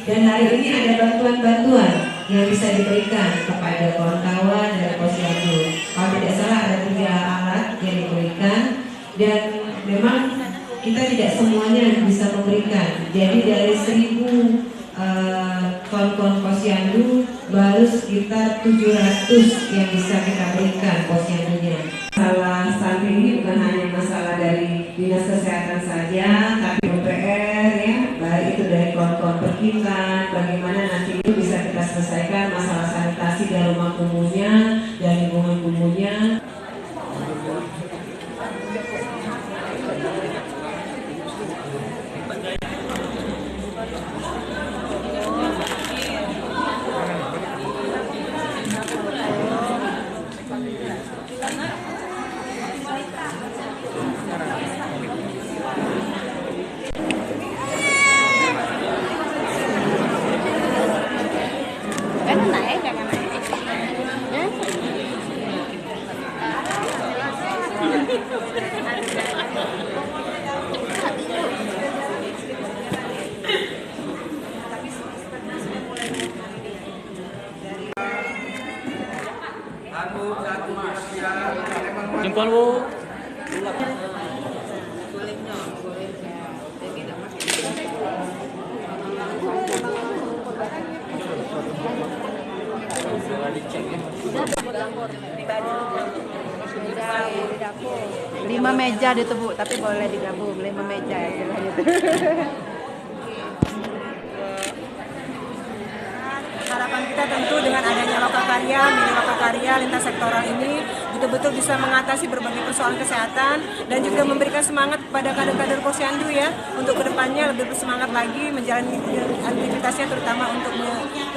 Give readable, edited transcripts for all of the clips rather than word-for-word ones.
Dan hari ini ada bantuan-bantuan yang bisa diberikan kepada kawan-kawan dari Posyandu. Kalau tidak salah ada 3 alat yang diberikan, dan memang kita tidak semuanya bisa memberikan. Jadi dari 1000 kawan-kawan Posyandu baru sekitar 700 yang bisa kita berikan posyandunya. Masalah stunting ini bukan hanya masalah dari Dinas Kesehatan saja, tapi PR ya, baik itu dari kawan-kawan perkitan, bagaimana nanti itu bisa kita selesaikan masalah sanitasi dari rumah kumuhnya dan lingkungan kumuhnya. Jempol, Bu. Lima meja itu Bu, tapi boleh digabung 5 meja ya. Harapan kita tentu dengan adanya Lokakarya, mini Lokakarya lintas sektoral ini betul-betul bisa mengatasi berbagai persoalan kesehatan dan juga memberikan semangat kepada kader-kader Posyandu ya untuk kedepannya lebih bersemangat lagi menjalani aktivitasnya, terutama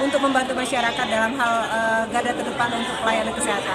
untuk membantu masyarakat dalam hal garda terdepan untuk pelayanan kesehatan.